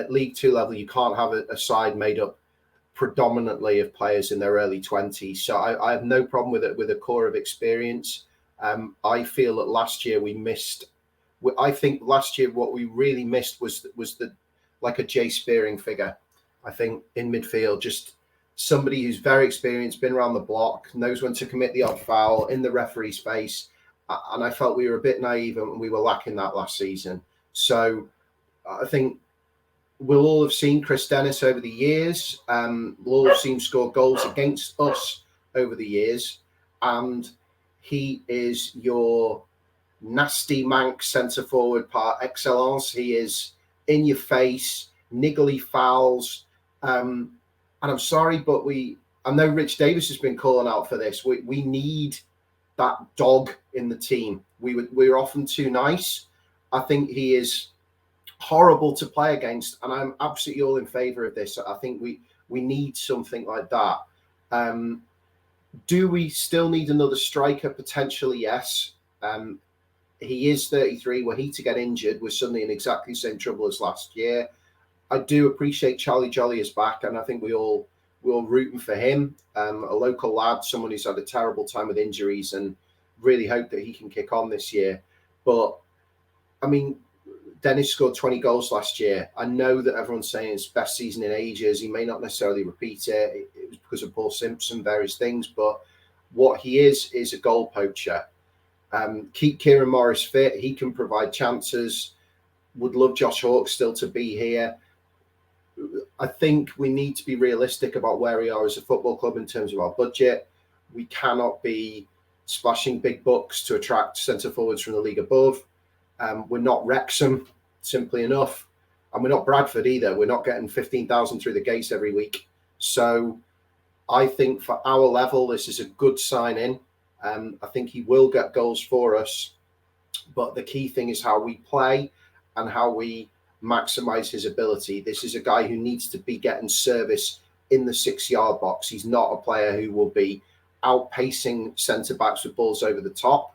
at League Two level, you can't have a side made up predominantly of players in their early 20s. So I have no problem with it, with a core of experience. I feel that last year we missed. I think last year what we really missed was the like a Jay Spearing figure. I think in midfield, just somebody who's very experienced, been around the block, knows when to commit the odd foul in the referee's face. And I felt we were a bit naive and we were lacking that last season. So I think we'll all have seen Chris Dennis over the years. We'll all have seen him score goals against us over the years. And he is your nasty Manx centre forward par excellence. He is in your face, niggly fouls. And I'm sorry, but I know Rich Davis has been calling out for this. We need that dog in the team. We're often too nice. I think he is horrible to play against, and I'm absolutely all in favour of this. I think we need something like that. Do we still need another striker? Potentially, yes. He is 33. Were he to get injured, we're suddenly in exactly the same trouble as last year. I do appreciate Charlie Jolly is back, and I think we're all rooting for him. A local lad, someone who's had a terrible time with injuries, and really hope that he can kick on this year. But I mean, Dennis scored 20 goals last year. I know that everyone's saying it's best season in ages. He may not necessarily repeat it. It was because of Paul Simpson, various things. But what he is a goal poacher. Keep Kieran Morris fit. He can provide chances. Would love Josh Hawke still to be here. I think we need to be realistic about where we are as a football club in terms of our budget. We cannot be splashing big bucks to attract centre forwards from the league above. We're not Wrexham, simply enough. And we're not Bradford either. We're not getting 15,000 through the gates every week. So I think for our level, this is a good sign-in. I think he will get goals for us. But the key thing is how we play and how we maximise his ability. This is a guy who needs to be getting service in the 6-yard box. He's not a player who will be outpacing centre-backs with balls over the top.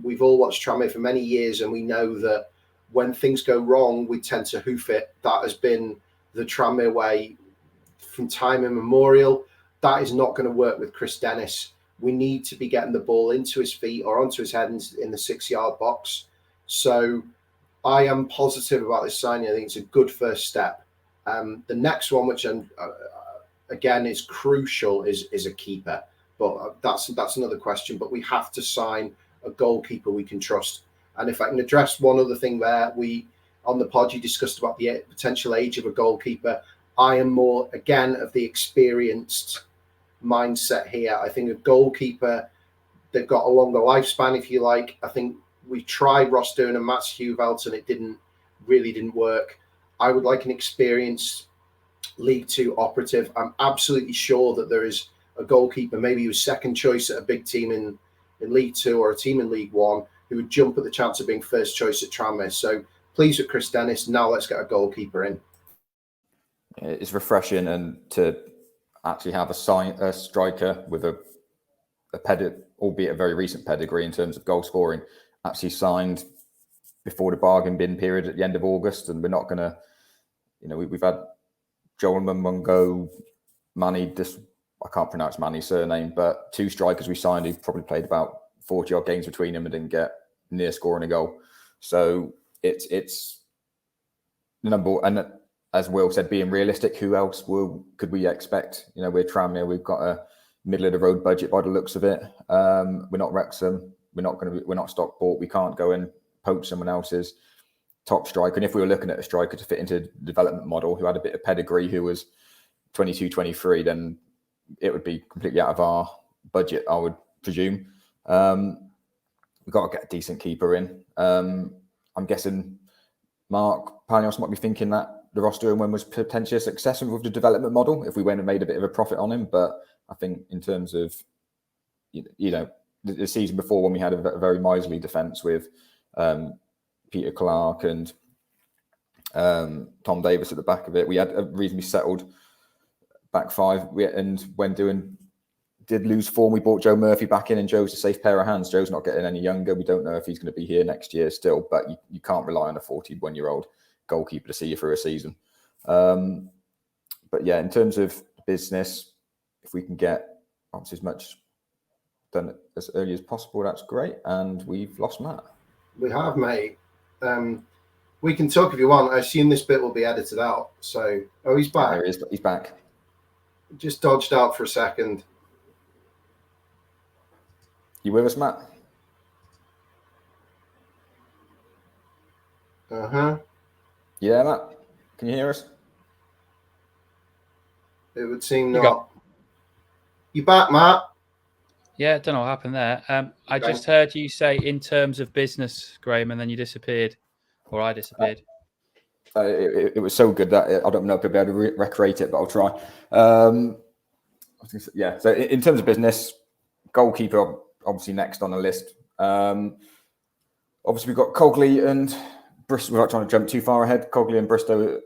We've all watched Tranmere for many years, and we know that when things go wrong, we tend to hoof it. That has been the Tranmere way from time immemorial. That is not going to work with Chris Dennis. We need to be getting the ball into his feet or onto his head in the 6-yard box. So I am positive about this signing. I think it's a good first step. The next one, which again is crucial, is a keeper. But that's another question. But we have to sign a goalkeeper we can trust. And if I can address one other thing there, on the pod you discussed about the potential age of a goalkeeper. I am more, again, of the experienced mindset here. I think a goalkeeper, they've got a longer lifespan, if you like. I think we tried Ross Dern and Mats Huvelt, and it really didn't work. I would like an experienced League Two operative. I'm absolutely sure that there is a goalkeeper, maybe he was second choice at a big team in League Two or a team in League One, who would jump at the chance of being first choice at Tranmere. So pleased with Chris Dennis. Now let's get a goalkeeper in. It's refreshing, and to actually have a striker with a albeit a very recent pedigree in terms of goal scoring, actually signed before the bargain bin period at the end of August. And we're not going to, we've had Joel Mungo, Manny, I can't pronounce Manny's surname, but 2 strikers we signed who probably played about 40 odd games between them and didn't get near scoring a goal. So it's the number. And as Will said, being realistic, who else could we expect? We're Tranmere. We've got a middle of the road budget by the looks of it. We're not Wrexham. We're not Stockport. We can't go and poach someone else's top striker. And if we were looking at a striker to fit into the development model who had a bit of pedigree, who was 22, 23, then it would be completely out of our budget, I would presume. We've got to get a decent keeper in. I'm guessing Mark Panios might be thinking that the roster one was potentially a success with the development model if we went and made a bit of a profit on him. But I think in terms of, the season before, when we had a very miserly defence with Peter Clark and Tom Davis at the back of it, we had a reasonably settled back five. And when did lose form, we brought Joe Murphy back in, and Joe's a safe pair of hands. Joe's not getting any younger. We don't know if he's going to be here next year still, but you can't rely on a 41-year-old goalkeeper to see you through a season. But yeah, in terms of business, if we can get obviously as much done as early as possible, that's great. And we've lost Matt. We have, mate. We can talk if you want. I assume this bit will be edited out. So, he's back. Yeah, there he is. He's back. Just dodged out for a second. You with us, Matt? Yeah, Matt. Can you hear us? It would seem not. You back, Matt? Yeah, I don't know what happened there. I just heard you say in terms of business, Graham, and then you disappeared, or I disappeared. It was so good that I don't know if I'll be able to recreate it, but I'll try. Yeah, so in terms of business, goalkeeper obviously next on the list. Obviously, we've got Cogley and Bristol. We're not trying to jump too far ahead. Cogley and Bristow.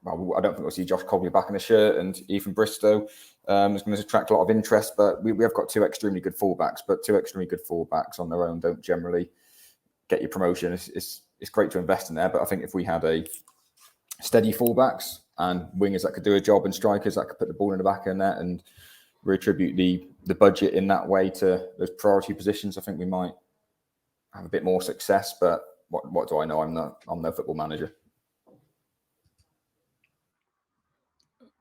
Well, I don't think we'll see Josh Cogley back in the shirt, and Ethan Bristow is going to attract a lot of interest. But we have got two extremely good fullbacks. But two extremely good fullbacks on their own don't generally get you promotion. It's great to invest in there, but I think if we had a steady fullbacks and wingers that could do a job and strikers that could put the ball in the back of the net and reattribute the budget in that way to those priority positions, I think we might have a bit more success. But what do I know? I'm no football manager.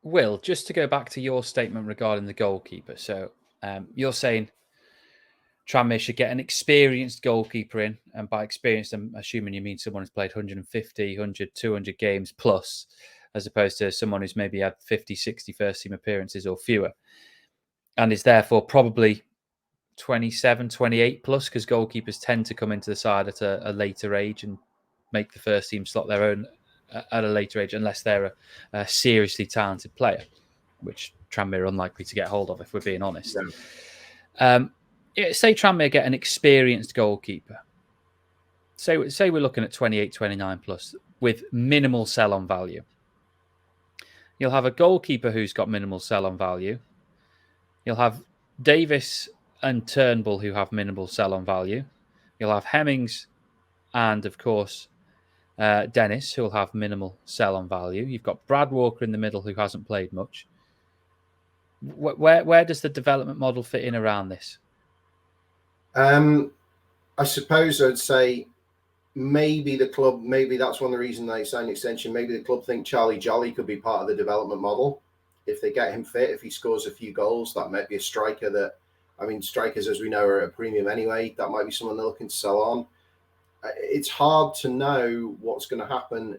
Will, just to go back to your statement regarding the goalkeeper. So you're saying Tranmere should get an experienced goalkeeper in. And by experienced, I'm assuming you mean someone who's played 150, 100, 200 games plus, as opposed to someone who's maybe had 50, 60 first team appearances or fewer. And is therefore probably 27, 28 plus, because goalkeepers tend to come into the side at a later age and make the first team slot their own at a later age, unless they're a seriously talented player, which Tranmere are unlikely to get hold of, if we're being honest. Yeah. Say Tranmere get an experienced goalkeeper. Say we're looking at 28, 29 plus with minimal sell-on value. You'll have a goalkeeper who's got minimal sell-on value. You'll have Davis and Turnbull who have minimal sell-on value. You'll have Hemmings and, of course, Dennis, who will have minimal sell-on value. You've got Brad Walker in the middle, who hasn't played much. Where does the development model fit in around this? I suppose I'd say maybe the club, maybe that's one of the reasons they signed an extension. Maybe the club think Charlie Jolly could be part of the development model. If they get him fit, if he scores a few goals, that might be a striker that, I mean, strikers, as we know, are at a premium anyway. That might be someone they're looking to sell on. It's hard to know what's going to happen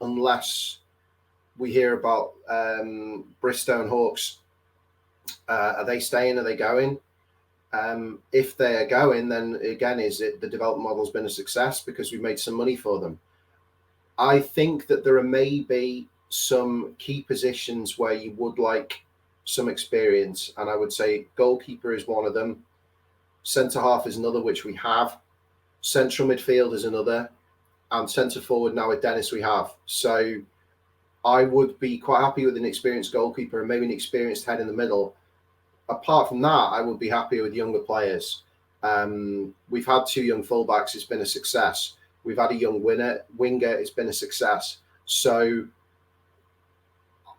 unless we hear about Bristow and Hawks. Are they staying? Are they going? If they are going, then again, is it the development model's been a success because we made some money for them? I think that there are maybe some key positions where you would like some experience, and I would say goalkeeper is one of them. Centre half is another, which we have. Central midfield is another, and centre forward now with Dennis we have. So I would be quite happy with an experienced goalkeeper and maybe an experienced head in the middle. Apart from that, I would be happy with younger players. We've had two young fullbacks. It's been a success. We've had a young winger. It's been a success. So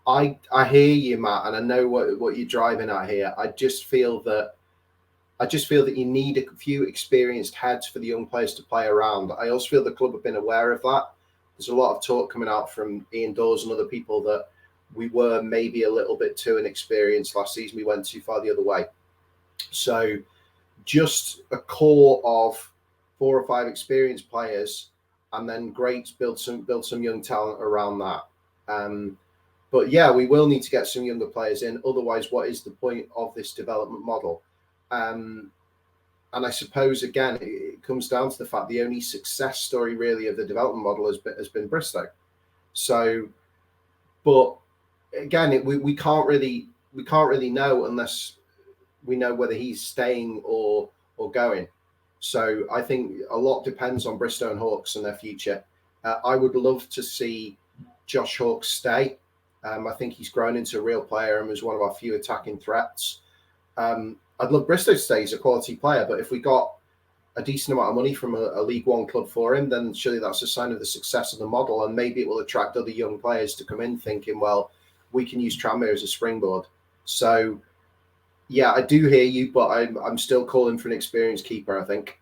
I hear you, Matt, and I know what you're driving at here. I just feel that you need a few experienced heads for the young players to play around. I also feel the club have been aware of that. There's a lot of talk coming out from Ian Dawes and other people that we were maybe a little bit too inexperienced last season. We went too far the other way. So just a core of 4 or 5 experienced players, and then great build some young talent around that. But yeah, we will need to get some younger players in. Otherwise, what is the point of this development model? And I suppose, again, it comes down to the fact the only success story really of the development model has been Bristow. So, but again, we can't really know unless we know whether he's staying or going. So I think a lot depends on Bristow and Hawks and their future. I would love to see Josh Hawks stay. I think he's grown into a real player and was one of our few attacking threats. I'd love Bristow to stay. He's a quality player, but if we got a decent amount of money from a League One club for him, then surely that's a sign of the success of the model, and maybe it will attract other young players to come in thinking, well, we can use Tranmere as a springboard. So, yeah, I do hear you, but I'm still calling for an experienced keeper, I think.